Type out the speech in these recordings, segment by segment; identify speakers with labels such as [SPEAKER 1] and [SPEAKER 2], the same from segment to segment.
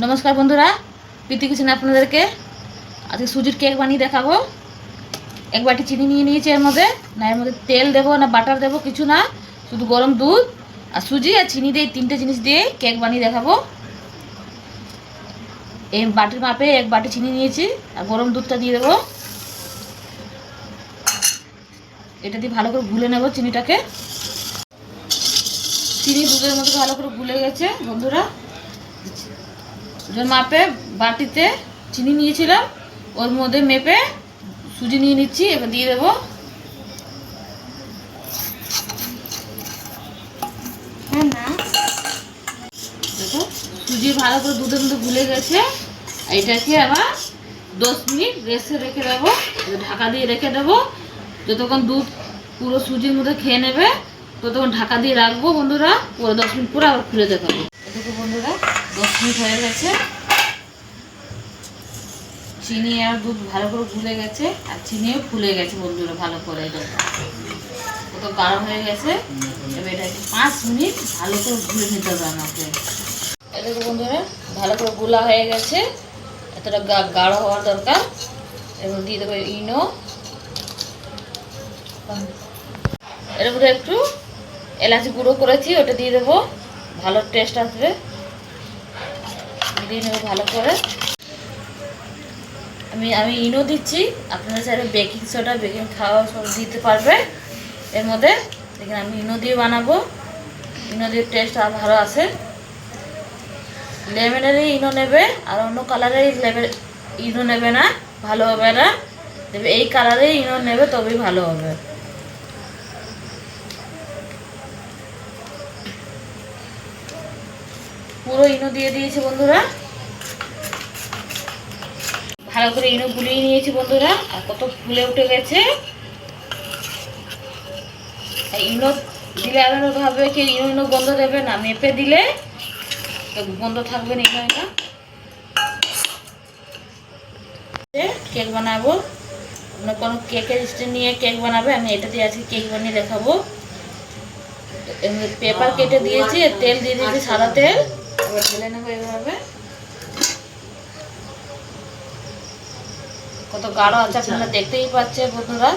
[SPEAKER 1] নমস্কার বন্ধুরা, প্রীতি কিচেনে আপনাদেরকে আজকে সুজির কেক বানিয়ে দেখাবো। এক বাটি চিনি নিয়ে নিয়েছি। এর মধ্যে তেল দেবো না বাটার দেবো কিছু না, শুধু গরম দুধ আর সুজি আর চিনি দিয়ে তিনটে জিনিস দিয়ে কেক বানিয়ে দেখাবো। এই বাটির মাপে এক বাটি চিনি নিয়েছি আর গরম দুধটা দিয়ে দেবো। এটা দিয়ে ভালো করে গুলে নেব চিনিটাকে। চিনি দুধের মধ্যে ভালো করে গুলে গেছে বন্ধুরা। মাপে বাটিতে চিনি নিয়েছিলাম, ওর মধ্যে মেপে সুজি নিয়ে নিচ্ছি। এবার দিয়ে দেবো। দেখো সুজি ভালো করে দুধের মধ্যে গুলে গেছে। এটাকে আবার 10 মিনিট রেস্টে রেখে দেবো, ঢাকা দিয়ে রেখে দেবো। যতক্ষণ দুধ পুরো সুজির মধ্যে খেয়ে নেবে ততক্ষণ ঢাকা দিয়ে রাখবো বন্ধুরা। পুরো 10 মিনিট পরে আবার খুলে দেখাবো। দেখো বন্ধুরা 10 মিনিট হয়ে গেছে। চিনি আর দুধ ভালো করে গুলে গেছে আর চিনিও ফুলে গেছে বন্ধুরা ভালো করে। কত গাঢ় হয়ে গেছে। এবার এটাকে 5 মিনিট ভালো করে গুলে নিতে হবে আমাকে। এটা বন্ধুরা ভালো করে গুলা হয়ে গেছে, এতটা গাঢ় হওয়ার দরকার। এবার দিয়ে দেবো ইনো। এর মধ্যে একটু এলাচি গুঁড়ো করেছি, ওটা দিয়ে দেবো, ভালো টেস্ট আসবে। দিয়ে নেবো ভালো করে। আমি ইনো দিচ্ছি, আপনারা চাইলে বেকিং সোডা বেকিং খাওয়া সব দিতে পারবে এর মধ্যে। দেখেন আমি ইনো দিয়ে বানাবো, ইনো দিয়ে টেস্ট আর ভালো আসে। লেমনেরই ইনো নেবে, আর অন্য কালারের ইনো নেবে না, ভালো হবে না। তবে এই কালারে ইনো নেবে তবেই ভালো হবে। পুরো ইনো দিয়ে দিয়েছি বন্ধুরা। ভালো করে ইনো গুলিয়ে নিয়েছি বন্ধুরা। আর কত ফুলে উঠে গেছে। ইনো দিলে এমন ভাবে কি ইনো গন্ধ দেবে না, মেপে দিলে গন্ধ থাকবে না। ইনো কেক বানাবো, অন্য কোনো কেকের স্ট্যান্ড নিয়ে কেক বানাবে, আমি এটা দিয়ে আজকে কেক বানিয়ে দেখাবো। পেপার কেটে দিয়েছি, তেল দিয়ে দিয়েছি, সাদা তেল। এবার ঢেলে নেবো এইভাবে। কত গাঢ় আছে আপনারা দেখতেই পাচ্ছেন বন্ধুরা।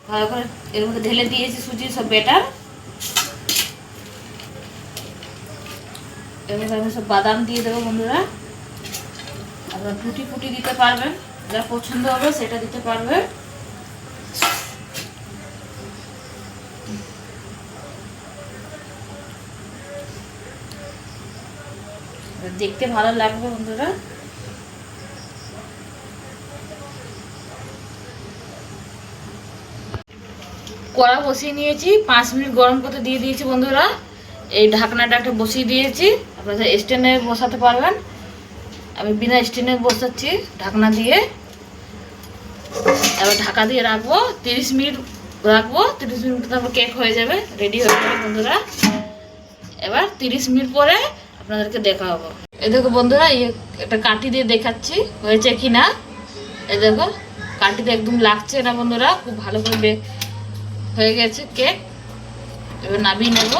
[SPEAKER 1] ভালো করে এর মধ্যে ঢেলে দিয়েছি সুজি সব বেটার। এবার আমি সব বাদাম দিয়ে দেবো বন্ধুরা। আপনারা টুটি ফুটি দিতে পারবেন, যা পছন্দ হবে সেটা দিতে পারবে। দেখতে ভালো লাগবে বন্ধুরা। কড়া বসিয়ে নিয়েছি, 5 মিনিট গরম করতে দিয়ে দিয়েছি বন্ধুরা। এই ঢাকনাটা একটা বসিয়ে দিয়েছি, আপনারা স্ট্যান্ডে বসাতে পারবেন। আমি বিনা স্ট্যান্ডে বসাচ্ছি ঢাকনা দিয়ে। এবার ঢাকা দিয়ে রাখবো 30 মিনিট রাখবো। 30 মিনিট তারপর কেক হয়ে যাবে, রেডি হয়ে যাবে বন্ধুরা। এবার 30 মিনিট পরে আপনাদেরকে দেখাবো। এই দেখো বন্ধুরা, একটা কাঠি দিয়ে দেখাচ্ছি হয়েছে কি না। এই দেখো কাঠিতে একদম লাগছে না বন্ধুরা, খুব ভালো করে হয়ে গেছে কেক। এবার নামিয়ে নেব।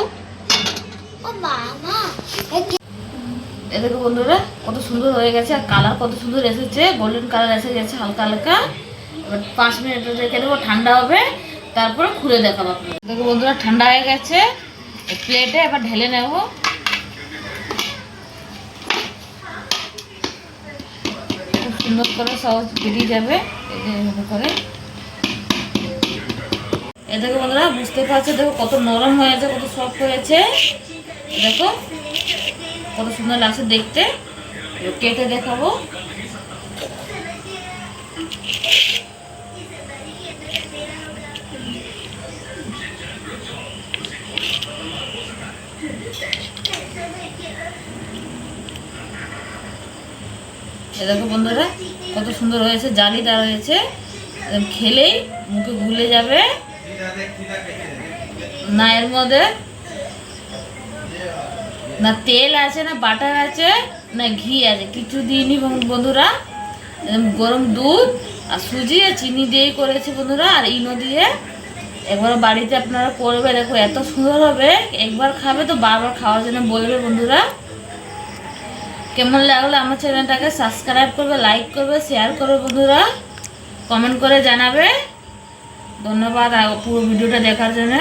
[SPEAKER 1] এই দেখো বন্ধুরা কত সুন্দর হয়ে গেছে, আর কালার কত সুন্দর এসেছে, গোল্ডেন কালার এসে গেছে হালকা হালকা। এবার 5 মিনিট রেখে দেবো, ঠান্ডা হবে, তারপরে খুলে দেখাবো আপনাদের। দেখো বন্ধুরা ঠান্ডা হয়ে গেছে, প্লেটে এবার ঢেলে নেব। খুব সুন্দর করে সহজ বেরিয়ে যাবে এইভাবে করে। এ দেখো বন্ধুরা বুঝতে পারছো, দেখো কত নরম হয়েছে, কত সফট হয়েছে। দেখো কত সুন্দর লাগছে দেখতে। কেটে দেখাবো। দেখো বন্ধুরা কত সুন্দর হয়েছে, জালিদার হয়েছে, খেলেই মুখে গুলে যাবে না। এর মধ্যে না তেল আছে, না বাটার আছে, না ঘি আছে, কিছু দিইনি বন্ধুরা। গরম দুধ আর সুজি আর চিনি দিয়েই করেছি বন্ধুরা, আর ইনো দিয়ে। একবার বাড়িতে আপনারা করবে, দেখো এত সুন্দর হবে, একবার খাবে তো বারবার খাওয়ার জন্য বলবে বন্ধুরা। কেমন লাগলো আমার চ্যানেলটাকে সাবস্ক্রাইব করবে, লাইক করবে, শেয়ার করবে বন্ধুরা, কমেন্ট করে জানাবে। ধন্যবাদ পুরো ভিডিওটা দেখার জন্য।